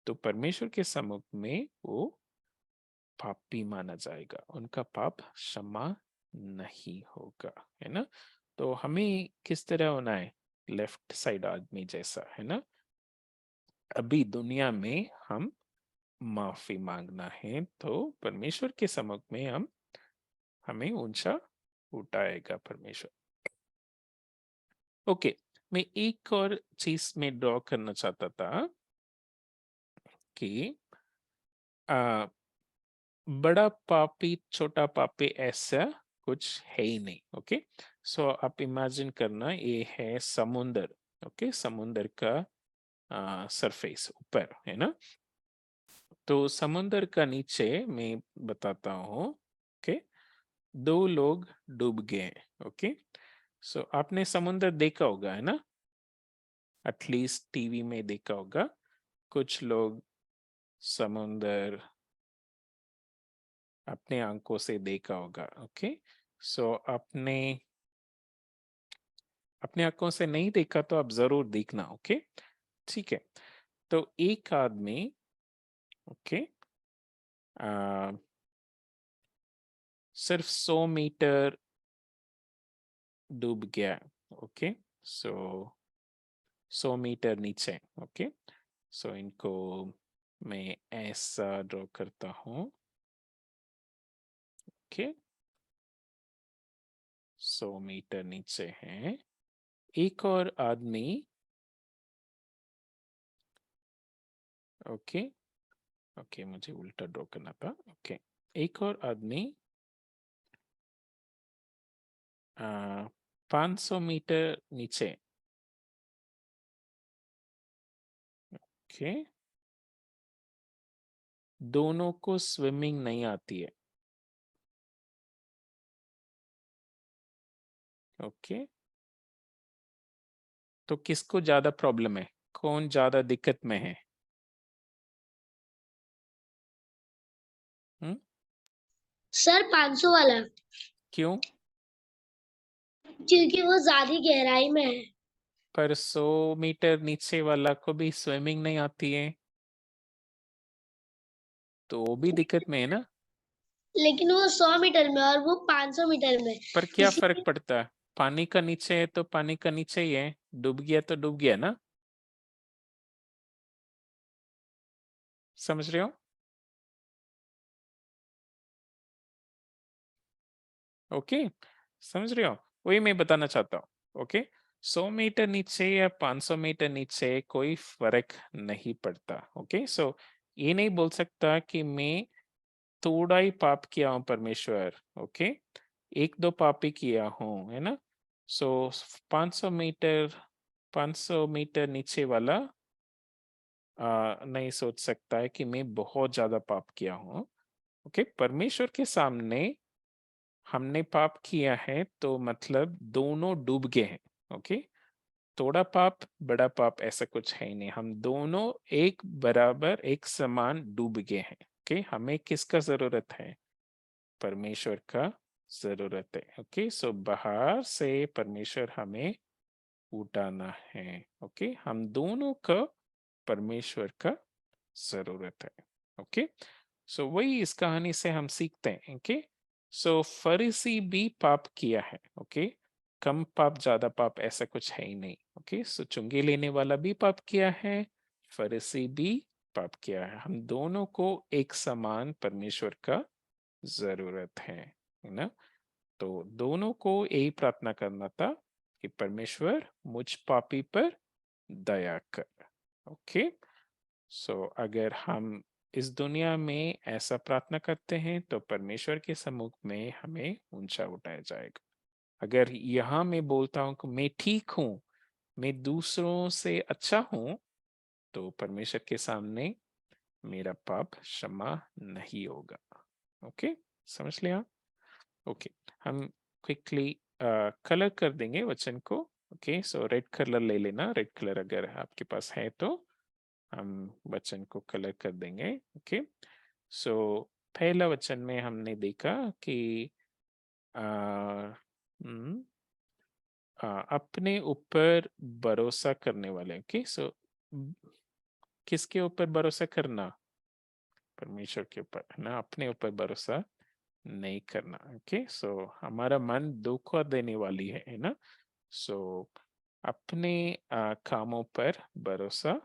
S1: तो परमेश्वर के सम्मुख में वो पापी माना जाएगा, उनका पाप क्षमा नहीं होगा, है ना। तो हमें किस तरह होना है? लेफ्ट साइड आदमी जैसा, है ना। अभी दुनिया में हम माफी मांगना है, तो परमेश्वर के सम्मुख में हमें ऊंचा उठाएगा परमेश्वर। ओके, मैं एक और चीज में ड्रॉ करना चाहता था कि आ, बड़ा पापी छोटा पापी ऐसा कुछ है ही नहीं। ओके, सो आप इमेजिन करना, ये है समुंदर। ओके, समुंदर का सरफेस ऊपर, है ना। तो समुंदर का नीचे मैं बताता हूँ। ओके, दो लोग डूब गए। ओके, सो आपने समुंदर देखा होगा, है ना, एटलीस्ट टीवी में देखा होगा। कुछ लोग समुंदर अपने आंखों से देखा होगा। ओके, सो आपने अपने आंखों से नहीं देखा तो आप जरूर देखना। ओके, ठीक है। तो एक आदमी, ओके, आ, सिर्फ 100 मीटर डूब गया। ओके, सो 100 मीटर नीचे। ओके, सो इनको मैं ऐसा ड्रॉ करता हूँ। ओके, 100 मीटर नीचे है। एक और आदमी, ओके, ओके, मुझे उल्टा ड्रॉ करना था। ओके, एक और आदमी 500 मीटर नीचे। ओके, दोनों को स्विमिंग नहीं आती है। ओके, तो किसको ज्यादा प्रॉब्लम है? कौन ज्यादा दिक्कत में है? हम्म,
S4: सर 500 वाला,
S1: क्यों?
S4: क्योंकि वो ज्यादा गहराई में है।
S1: पर 100 मीटर नीचे वाला को भी स्विमिंग नहीं आती है, तो वो भी दिक्कत में है ना।
S4: लेकिन वो 100 मीटर में और वो 500 मीटर में,
S1: पर क्या फर्क
S4: इसलिए
S1: पड़ता है? पानी का नीचे है तो पानी का नीचे ही है, डूब गया तो डूब गया ना। समझ रहे हो? ओके, समझ रहे हो? वही मैं बताना चाहता हूँ। ओके, 100 मीटर नीचे या 500 मीटर नीचे कोई फर्क नहीं पड़ता। ओके, सो ये नहीं बोल सकता कि मैं थोड़ा ही पाप किया हूँ परमेश्वर। ओके, एक दो पाप ही किया हूँ, है ना। सो 500 मीटर नीचे वाला नहीं सोच सकता है कि मैं बहुत ज्यादा पाप किया हूँ। ओके, परमेश्वर के सामने हमने पाप किया है तो मतलब दोनों डूब गए हैं। ओके, थोड़ा पाप बड़ा पाप ऐसा कुछ है ही नहीं, हम दोनों एक बराबर एक समान डूब गए हैं। ओके, हमें किसका जरूरत है? परमेश्वर का जरूरत है। ओके, सो बाहर से परमेश्वर हमें उठाना है। ओके, हम दोनों का परमेश्वर का जरूरत है। ओके, सो वही इस कहानी से हम सीखते हैं। ओके, सो फरीसी भी पाप किया है। ओके, कम पाप ज्यादा पाप ऐसा कुछ है ही नहीं। ओके, सो चुंगी लेने वाला भी पाप किया है, फरीसी भी पाप किया है। हम दोनों को एक समान परमेश्वर का जरूरत है ना। तो दोनों को यही प्रार्थना करना था कि परमेश्वर मुझ पापी पर दया कर। ओके, सो अगर हम इस दुनिया में ऐसा प्रार्थना करते हैं तो परमेश्वर के सम्मुख में हमें ऊंचा उठाया जाएगा। अगर यहाँ मैं बोलता हूँ कि मैं ठीक हूँ, मैं दूसरों से अच्छा हूँ, तो परमेश्वर के सामने मेरा पाप क्षमा नहीं होगा। ओके, समझ लिया? ओके, हम क्विकली कलर कर देंगे वचन को। ओके, सो रेड कलर ले लेना, रेड कलर अगर आपके पास है तो हम वचन को कलर कर देंगे। ओके, सो पहला वचन में हमने देखा कि आ, हम्म, अपने ऊपर भरोसा करने वाले। ओके, सो किसके ऊपर भरोसा करना? परमेश्वर के ऊपर, है ना, अपने ऊपर भरोसा नहीं करना। ओके, सो हमारा मन धोखा देने वाली है ना। सो अपने कामों पर भरोसा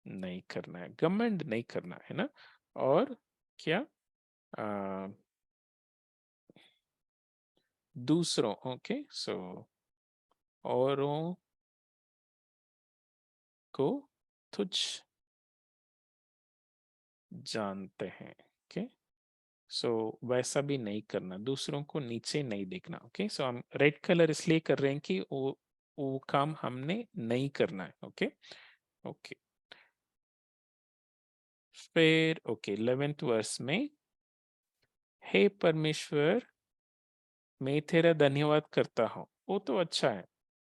S1: नहीं करना है, घमंड नहीं करना है ना। और क्या? आ, दूसरों, ओके, सो औरों को तुच्छ जानते हैं। ओके, सो वैसा भी नहीं करना, दूसरों को नीचे नहीं देखना। ओके, सो हम रेड कलर इसलिए कर रहे हैं कि वो काम हमने नहीं करना है। ओके, ओके, फिर ओके 11th वर्स में, हे परमेश्वर मैं तेरा धन्यवाद करता हूँ, वो तो अच्छा है।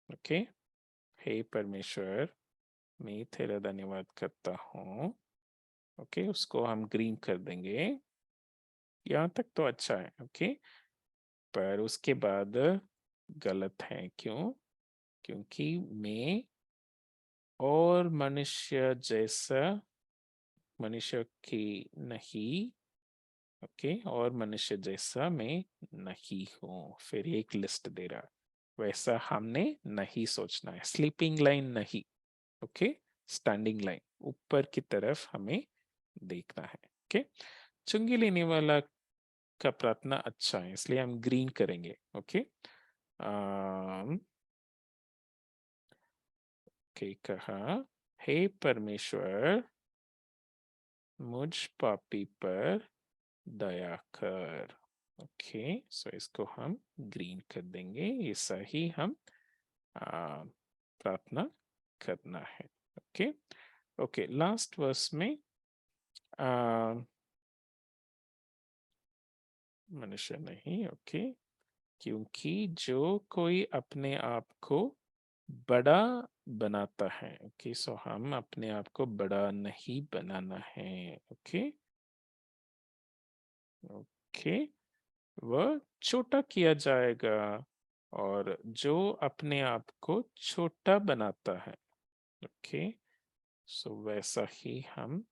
S1: ओके, हे परमेश्वर मैं तेरा धन्यवाद करता हूँ। ओके, उसको हम ग्रीन कर देंगे, यहाँ तक तो अच्छा है। ओके, पर उसके बाद गलत है। क्यों? क्योंकि मैं और मनुष्य की नहीं। ओके, और मनुष्य जैसा मैं नहीं हूँ। फिर एक लिस्ट दे रहा है, वैसा हमने नहीं सोचना है। स्लीपिंग लाइन नहीं, ओके, स्टैंडिंग लाइन, ऊपर की तरफ हमें देखना है। ओके, चुंगी लेने वाला का प्रार्थना अच्छा है, इसलिए हम ग्रीन करेंगे। ओके, ओके, कहा हे परमेश्वर मुझ पापी पर दया कर। ओके, सो इसको हम ग्रीन कर देंगे, ऐसा ही हम प्रार्थना करना है। ओके, ओके, लास्ट वर्स में मनुष्य नहीं। ओके, क्योंकि जो कोई अपने आप को बड़ा बनाता है। ओके, सो हम अपने आप को बड़ा नहीं बनाना है। ओके, ओके, वह छोटा किया जाएगा, और जो अपने आप को छोटा बनाता है, ओके, सो वैसा ही हम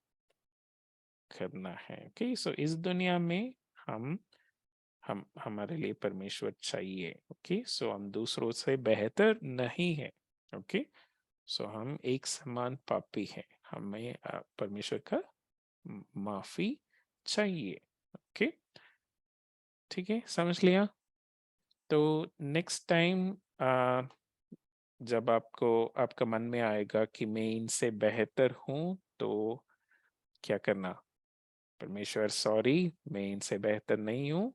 S1: करना है। ओके, सो इस दुनिया में हम हमारे लिए परमेश्वर चाहिए। ओके, सो हम दूसरों से बेहतर नहीं है। ओके, सो हम एक समान पापी हैं, हमें परमेश्वर का माफी चाहिए। ओके, ठीक है, समझ लिया? तो नेक्स्ट टाइम जब आपका मन में आएगा कि मैं इनसे बेहतर हूं, तो क्या करना? परमेश्वर सॉरी, मैं इनसे बेहतर नहीं हूँ,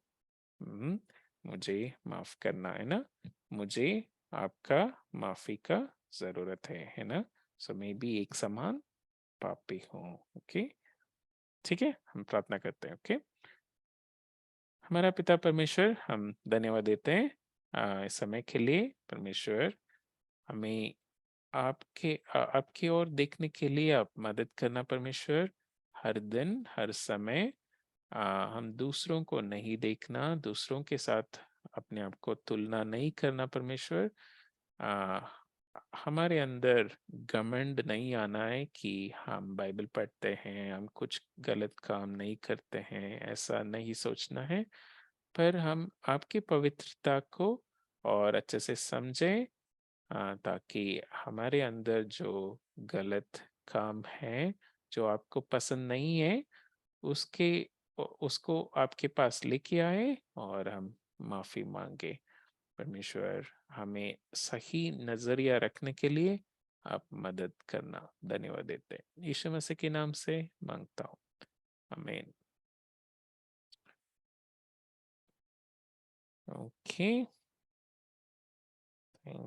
S1: मुझे माफ करना, है ना, मुझे आपका माफी का जरूरत है ना। सो मैं भी एक समान पापी हूँ। ओके, ठीक है, हम प्रार्थना करते हैं। ओके, हमारा पिता परमेश्वर, हम धन्यवाद देते हैं इस समय के लिए। परमेश्वर, हमें आपकी ओर देखने के लिए आप मदद करना परमेश्वर। हर दिन हर समय हम दूसरों को नहीं देखना, दूसरों के साथ अपने आप को तुलना नहीं करना परमेश्वर। आ, हमारे अंदर घमंड नहीं आना है कि हम बाइबल पढ़ते हैं, हम कुछ गलत काम नहीं करते हैं, ऐसा नहीं सोचना है। पर हम आपकी पवित्रता को और अच्छे से समझें, ताकि हमारे अंदर जो गलत काम है, जो आपको पसंद नहीं है, उसके उसको आपके पास लेके आए और हम माफी मांगे। परमेश्वर, हमें सही नजरिया रखने के लिए आप मदद करना। धन्यवाद देते हैं, यीशु मसीह के नाम से मांगता हूँ, आमीन। ओके।